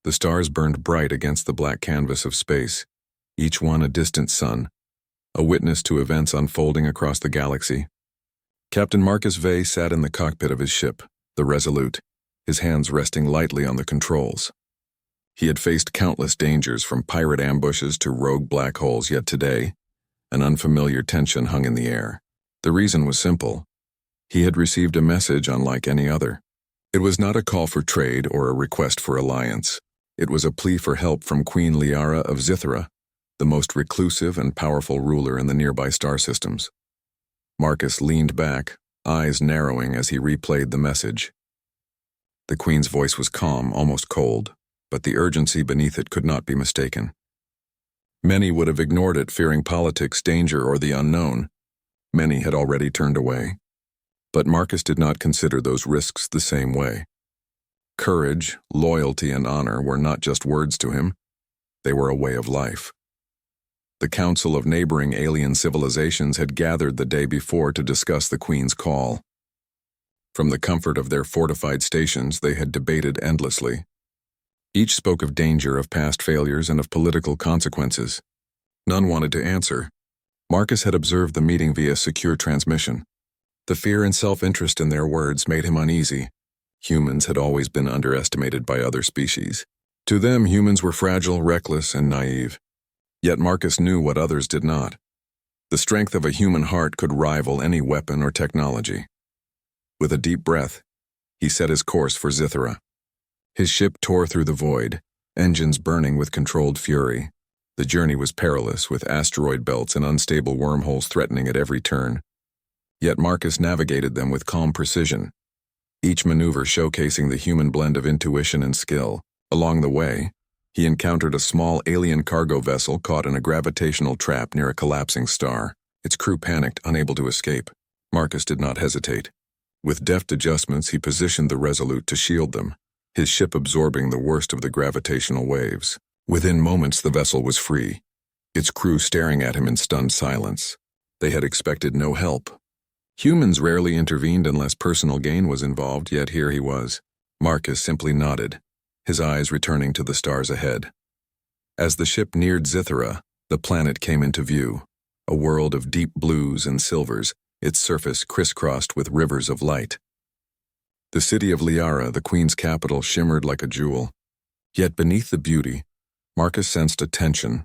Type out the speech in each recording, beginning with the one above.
The stars burned bright against the black canvas of space, each one a distant sun, a witness to events unfolding across the galaxy. Captain Marcus Vey sat in the cockpit of his ship, the Resolute, his hands resting lightly on the controls. He had faced countless dangers from pirate ambushes to rogue black holes, yet today, an unfamiliar tension hung in the air. The reason was simple. He had received a message unlike any other. It was not a call for trade or a request for alliance. It was a plea for help from Queen Liara of Zithra, the most reclusive and powerful ruler in the nearby star systems. Marcus leaned back, eyes narrowing as he replayed the message. The Queen's voice was calm, almost cold, but the urgency beneath it could not be mistaken. Many would have ignored it, fearing politics, danger, or the unknown. Many had already turned away. But Marcus did not consider those risks the same way. Courage, loyalty, and honor were not just words to him. They were a way of life. The Council of neighboring alien civilizations had gathered the day before to discuss the Queen's call. From the comfort of their fortified stations, they had debated endlessly. Each spoke of danger, of past failures, and of political consequences. None wanted to answer. Marcus had observed the meeting via secure transmission. The fear and self-interest in their words made him uneasy. Humans had always been underestimated by other species. To them, humans were fragile, reckless, and naive. Yet Marcus knew what others did not. The strength of a human heart could rival any weapon or technology. With a deep breath, he set his course for Zithra. His ship tore through the void, engines burning with controlled fury. The journey was perilous, with asteroid belts and unstable wormholes threatening at every turn. Yet Marcus navigated them with calm precision, each maneuver showcasing the human blend of intuition and skill. Along the way, he encountered a small alien cargo vessel caught in a gravitational trap near a collapsing star. Its crew panicked, unable to escape. Marcus did not hesitate. With deft adjustments, he positioned the Resolute to shield them, his ship absorbing the worst of the gravitational waves. Within moments, the vessel was free, its crew staring at him in stunned silence. They had expected no help. Humans rarely intervened unless personal gain was involved, yet here he was. Marcus simply nodded, his eyes returning to the stars ahead. As the ship neared Zithra, the planet came into view, a world of deep blues and silvers, its surface crisscrossed with rivers of light. The city of Liara, the Queen's capital, shimmered like a jewel. Yet beneath the beauty, Marcus sensed a tension,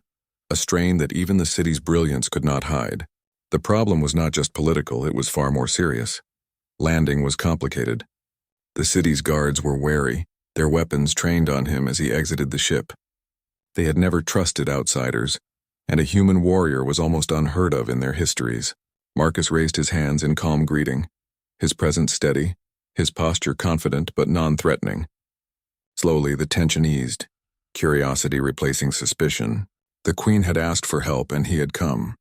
a strain that even the city's brilliance could not hide. The problem was not just political, it was far more serious. Landing was complicated. The city's guards were wary, their weapons trained on him as he exited the ship. They had never trusted outsiders, and a human warrior was almost unheard of in their histories. Marcus raised his hands in calm greeting, his presence steady, his posture confident but non-threatening. Slowly, the tension eased, curiosity replacing suspicion. The Queen had asked for help, and he had come.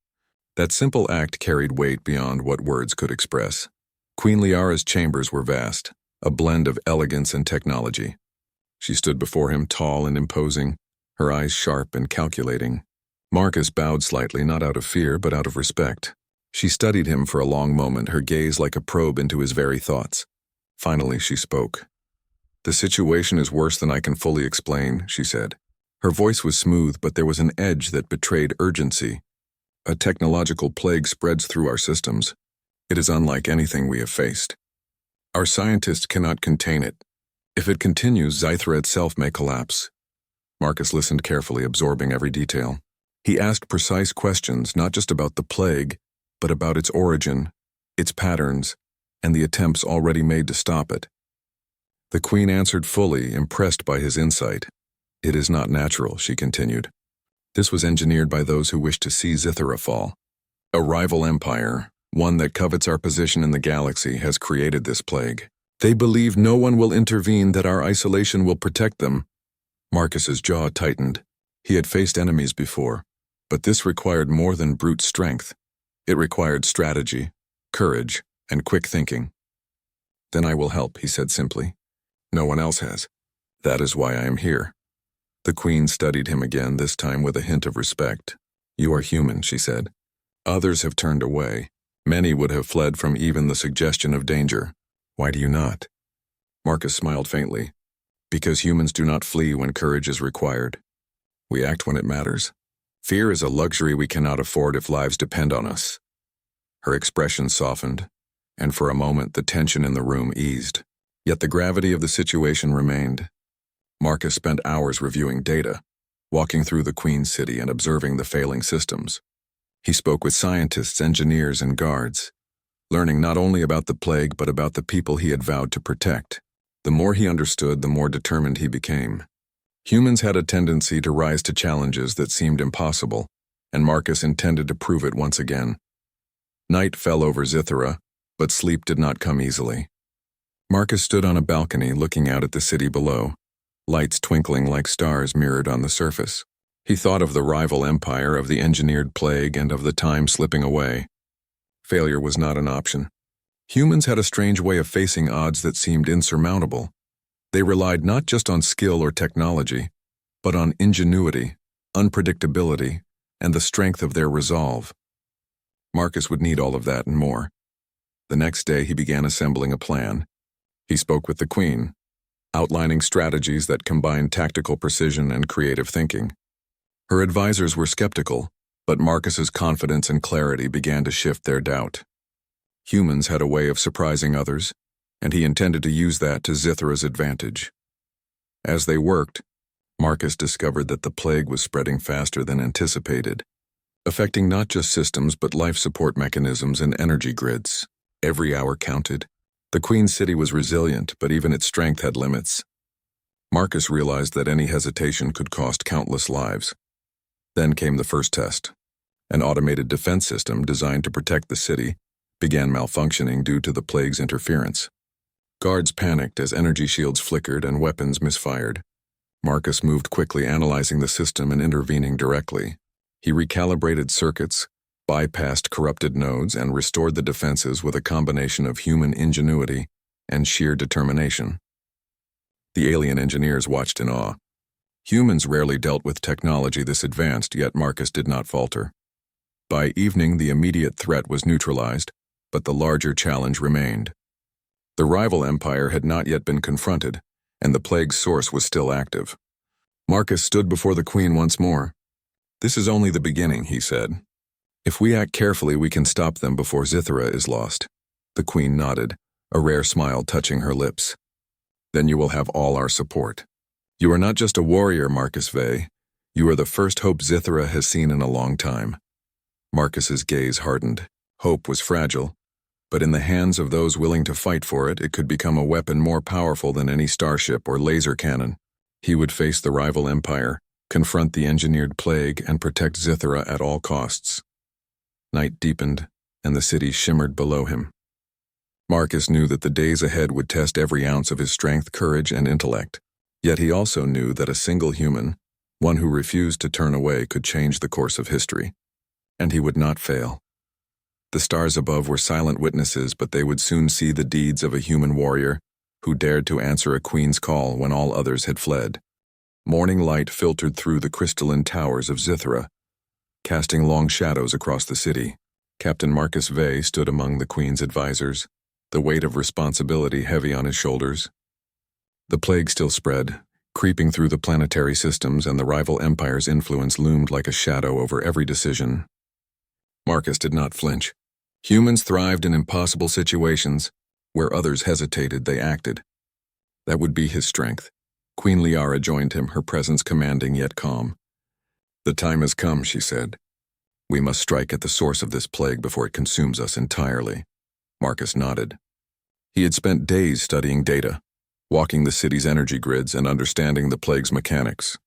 That simple act carried weight beyond what words could express. Queen Liara's chambers were vast, a blend of elegance and technology. She stood before him, tall and imposing, her eyes sharp and calculating. Marcus bowed slightly, not out of fear, but out of respect. She studied him for a long moment, her gaze like a probe into his very thoughts. Finally, she spoke. "The situation is worse than I can fully explain," she said. Her voice was smooth, but there was an edge that betrayed urgency. "A technological plague spreads through our systems. It is unlike anything we have faced. Our scientists cannot contain it. If it continues, Zithra itself may collapse." Marcus listened carefully, absorbing every detail. He asked precise questions, not just about the plague, but about its origin, its patterns, and the attempts already made to stop it. The Queen answered fully, impressed by his insight. "It is not natural," she continued. "This was engineered by those who wish to see Zithra fall. A rival empire, one that covets our position in the galaxy, has created this plague. They believe no one will intervene, that our isolation will protect them." Marcus's jaw tightened. He had faced enemies before, but this required more than brute strength. It required strategy, courage, and quick thinking. "Then I will help," he said simply. "No one else has. That is why I am here." The Queen studied him again, this time with a hint of respect. "You are human," she said. "Others have turned away. Many would have fled from even the suggestion of danger. Why do you not?" Marcus smiled faintly. Because humans do not flee when courage is required. We act when it matters. Fear is a luxury we cannot afford if lives depend on us. Her expression softened, and for a moment the tension in the room eased. Yet the gravity of the situation remained. Marcus spent hours reviewing data, walking through the Queen's City and observing the failing systems. He spoke with scientists, engineers, and guards, learning not only about the plague but about the people he had vowed to protect. The more he understood, the more determined he became. Humans had a tendency to rise to challenges that seemed impossible, and Marcus intended to prove it once again. Night fell over Scythera, but sleep did not come easily. Marcus stood on a balcony looking out at the city below, lights twinkling like stars mirrored on the surface. He thought of the rival empire, of the engineered plague, and of the time slipping away. Failure was not an option. Humans had a strange way of facing odds that seemed insurmountable. They relied not just on skill or technology, but on ingenuity, unpredictability, and the strength of their resolve. Marcus would need all of that and more. The next day he began assembling a plan. He spoke with the Queen, outlining strategies that combined tactical precision and creative thinking. Her advisors were skeptical, but Marcus's confidence and clarity began to shift their doubt. Humans had a way of surprising others, and he intended to use that to Scythera's advantage. As they worked, Marcus discovered that the plague was spreading faster than anticipated, affecting not just systems but life support mechanisms and energy grids. Every hour counted. The Queen's City was resilient, but even its strength had limits. Marcus realized that any hesitation could cost countless lives. Then came the first test. An automated defense system designed to protect the city began malfunctioning due to the plague's interference. Guards panicked as energy shields flickered and weapons misfired. Marcus moved quickly, analyzing the system and intervening directly. He recalibrated circuits, bypassed corrupted nodes, and restored the defenses with a combination of human ingenuity and sheer determination. The alien engineers watched in awe. Humans rarely dealt with technology this advanced, yet Marcus did not falter. By evening, the immediate threat was neutralized, but the larger challenge remained. The rival empire had not yet been confronted, and the plague's source was still active. Marcus stood before the Queen once more. "This is only the beginning," he said. "If we act carefully, we can stop them before Scythera is lost." The Queen nodded, a rare smile touching her lips. "Then you will have all our support. You are not just a warrior, Marcus Vey. You are the first hope Scythera has seen in a long time." Marcus's gaze hardened. Hope was fragile, but in the hands of those willing to fight for it, it could become a weapon more powerful than any starship or laser cannon. He would face the rival empire, confront the engineered plague, and protect Scythera at all costs. Night deepened, and the city shimmered below him. Marcus knew that the days ahead would test every ounce of his strength, courage, and intellect. Yet he also knew that a single human, one who refused to turn away, could change the course of history. And he would not fail. The stars above were silent witnesses, but they would soon see the deeds of a human warrior who dared to answer a queen's call when all others had fled. Morning light filtered through the crystalline towers of Scythera, casting long shadows across the city. Captain Marcus Vey stood among the Queen's advisors, the weight of responsibility heavy on his shoulders. The plague still spread, creeping through the planetary systems, and the rival empire's influence loomed like a shadow over every decision. Marcus did not flinch. Humans thrived in impossible situations. Where others hesitated, they acted. That would be his strength. Queen Liara joined him, her presence commanding yet calm. "The time has come," she said. "We must strike at the source of this plague before it consumes us entirely." Marcus nodded. He had spent days studying data, walking the city's energy grids and understanding the plague's mechanics.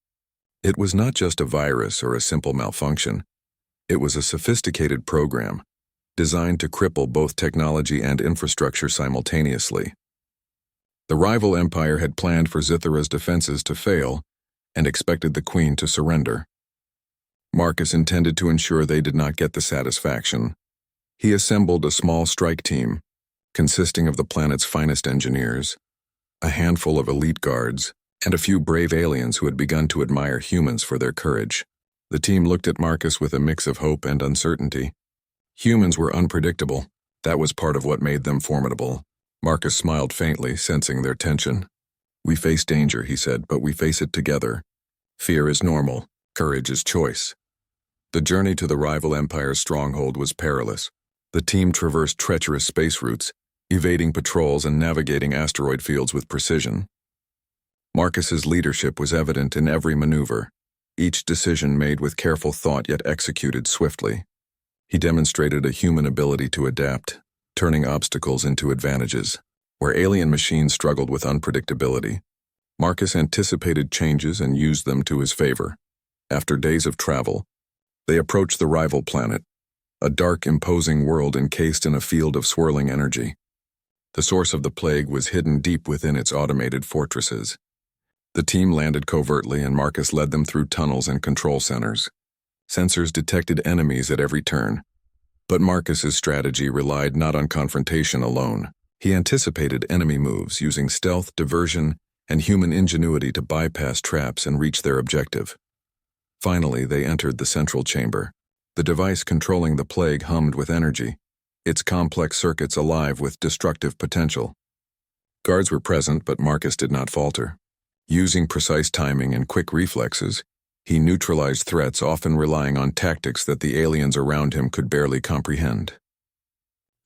It was not just a virus or a simple malfunction. It was a sophisticated program, designed to cripple both technology and infrastructure simultaneously. The rival empire had planned for Scythera's defenses to fail and expected the Queen to surrender. Marcus intended to ensure they did not get the satisfaction. He assembled a small strike team, consisting of the planet's finest engineers, a handful of elite guards, and a few brave aliens who had begun to admire humans for their courage. The team looked at Marcus with a mix of hope and uncertainty. Humans were unpredictable. That was part of what made them formidable. Marcus smiled faintly, sensing their tension. "We face danger," he said, "but we face it together. Fear is normal. Courage is choice." The journey to the rival empire's stronghold was perilous. The team traversed treacherous space routes, evading patrols and navigating asteroid fields with precision. Marcus's leadership was evident in every maneuver, each decision made with careful thought yet executed swiftly. He demonstrated a human ability to adapt, turning obstacles into advantages. Where alien machines struggled with unpredictability, Marcus anticipated changes and used them to his favor. After days of travel, they approached the rival planet, a dark, imposing world encased in a field of swirling energy. The source of the plague was hidden deep within its automated fortresses. The team landed covertly and Marcus led them through tunnels and control centers. Sensors detected enemies at every turn. But Marcus's strategy relied not on confrontation alone. He anticipated enemy moves using stealth, diversion, and human ingenuity to bypass traps and reach their objective. Finally, they entered the central chamber. The device controlling the plague hummed with energy, its complex circuits alive with destructive potential. Guards were present, but Marcus did not falter. Using precise timing and quick reflexes, he neutralized threats, often relying on tactics that the aliens around him could barely comprehend.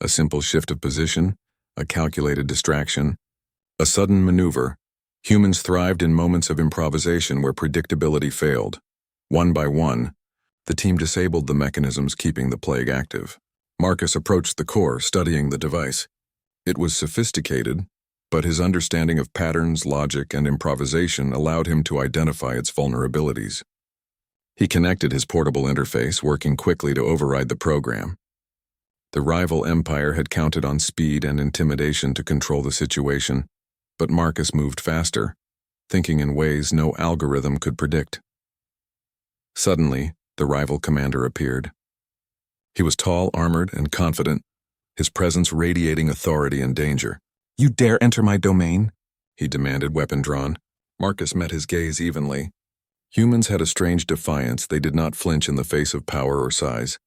A simple shift of position, a calculated distraction, a sudden maneuver. Humans thrived in moments of improvisation where predictability failed. One by one, the team disabled the mechanisms keeping the plague active. Marcus approached the core, studying the device. It was sophisticated, but his understanding of patterns, logic, and improvisation allowed him to identify its vulnerabilities. He connected his portable interface, working quickly to override the program. The rival empire had counted on speed and intimidation to control the situation, but Marcus moved faster, thinking in ways no algorithm could predict. Suddenly, the rival commander appeared. He was tall, armored, and confident, his presence radiating authority and danger. "You dare enter my domain?" he demanded, weapon drawn. Marcus met his gaze evenly. Humans had a strange defiance. They did not flinch in the face of power or size.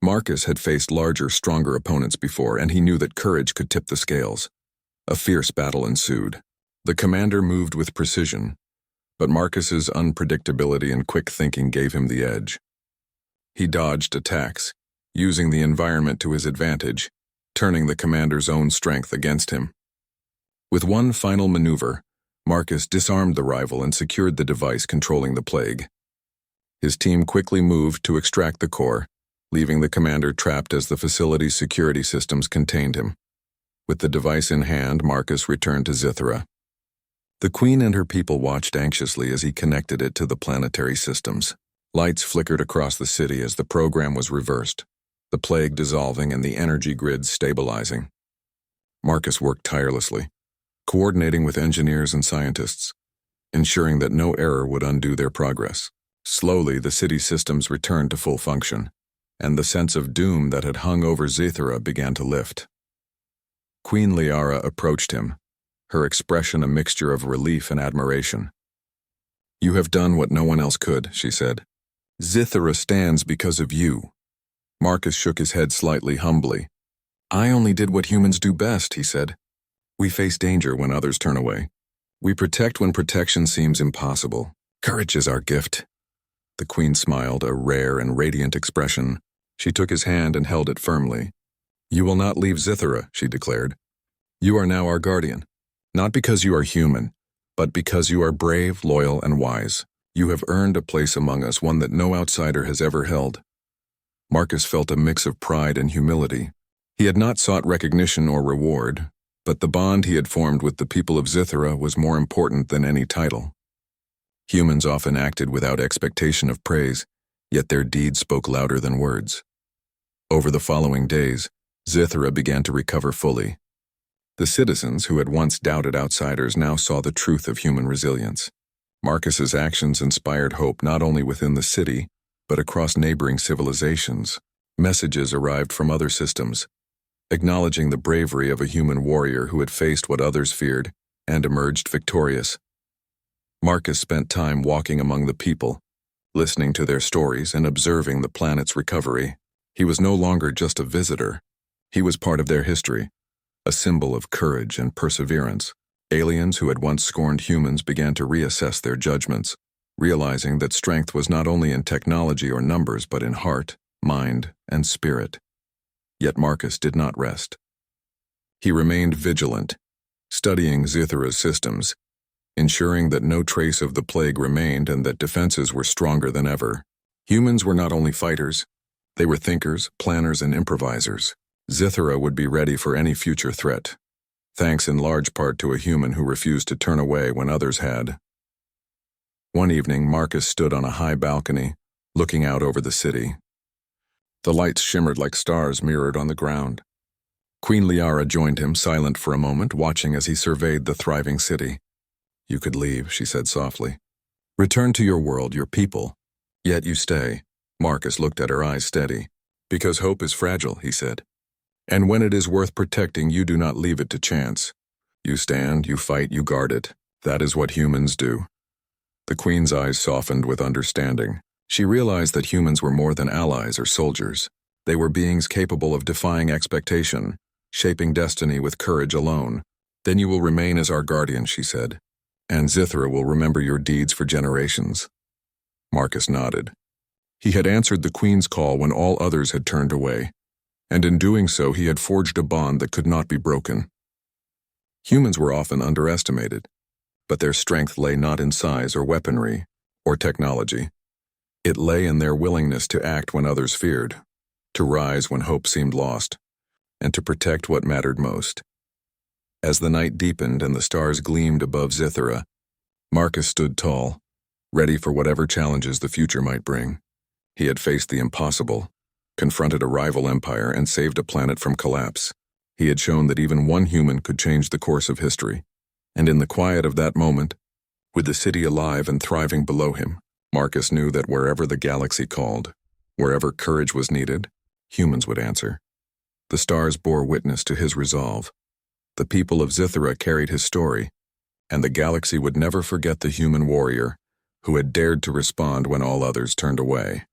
Marcus had faced larger, stronger opponents before, and he knew that courage could tip the scales. A fierce battle ensued. The commander moved with precision, but Marcus's unpredictability and quick thinking gave him the edge. He dodged attacks, using the environment to his advantage, turning the commander's own strength against him. With one final maneuver, Marcus disarmed the rival and secured the device controlling the plague. His team quickly moved to extract the core, leaving the commander trapped as the facility's security systems contained him. With the device in hand, Marcus returned to Scythera. The Queen and her people watched anxiously as he connected it to the planetary systems. Lights flickered across the city as the program was reversed, the plague dissolving and the energy grids stabilizing. Marcus worked tirelessly, coordinating with engineers and scientists, ensuring that no error would undo their progress. Slowly, the city's systems returned to full function, and the sense of doom that had hung over Scythera began to lift. Queen Liara approached him, her expression a mixture of relief and admiration. "You have done what no one else could," she said. "Scythera stands because of you." Marcus shook his head slightly humbly. "I only did what humans do best," he said. "We face danger when others turn away. We protect when protection seems impossible. Courage is our gift." The Queen smiled, a rare and radiant expression. She took his hand and held it firmly. "You will not leave Scythera," she declared. "You are now our guardian, not because you are human, but because you are brave, loyal, and wise. You have earned a place among us, one that no outsider has ever held." Marcus felt a mix of pride and humility. He had not sought recognition or reward, but the bond he had formed with the people of Scythera was more important than any title. Humans often acted without expectation of praise, yet their deeds spoke louder than words. Over the following days, Scythera began to recover fully. The citizens who had once doubted outsiders now saw the truth of human resilience. Marcus's actions inspired hope not only within the city, but across neighboring civilizations. Messages arrived from other systems, acknowledging the bravery of a human warrior who had faced what others feared and emerged victorious. Marcus spent time walking among the people, listening to their stories and observing the planet's recovery. He was no longer just a visitor. He was part of their history, a symbol of courage and perseverance. Aliens who had once scorned humans began to reassess their judgments, realizing that strength was not only in technology or numbers but in heart, mind, and spirit. Yet Marcus did not rest. He remained vigilant, studying Zithra's systems, ensuring that no trace of the plague remained and that defenses were stronger than ever. Humans were not only fighters, they were thinkers, planners, and improvisers. Zithra would be ready for any future threat, thanks in large part to a human who refused to turn away when others had. One evening, Marcus stood on a high balcony, looking out over the city. The lights shimmered like stars mirrored on the ground. Queen Liara joined him, silent for a moment, watching as he surveyed the thriving city. "You could leave," she said softly. "Return to your world, your people. Yet you stay." Marcus looked at her, eyes steady. "Because hope is fragile," he said. "And when it is worth protecting, you do not leave it to chance. You stand, you fight, you guard it. That is what humans do." The Queen's eyes softened with understanding. She realized that humans were more than allies or soldiers. They were beings capable of defying expectation, shaping destiny with courage alone. "Then you will remain as our guardian," she said. "And Zithra will remember your deeds for generations." Marcus nodded. He had answered the Queen's call when all others had turned away, and in doing so he had forged a bond that could not be broken. Humans were often underestimated, but their strength lay not in size or weaponry or technology. It lay in their willingness to act when others feared, to rise when hope seemed lost, and to protect what mattered most. As the night deepened and the stars gleamed above Zithra, Marcus stood tall, ready for whatever challenges the future might bring. He had faced the impossible, confronted a rival empire, and saved a planet from collapse. He had shown that even one human could change the course of history. And in the quiet of that moment, with the city alive and thriving below him, Marcus knew that wherever the galaxy called, wherever courage was needed, humans would answer. The stars bore witness to his resolve. The people of Zithra carried his story, and the galaxy would never forget the human warrior who had dared to respond when all others turned away.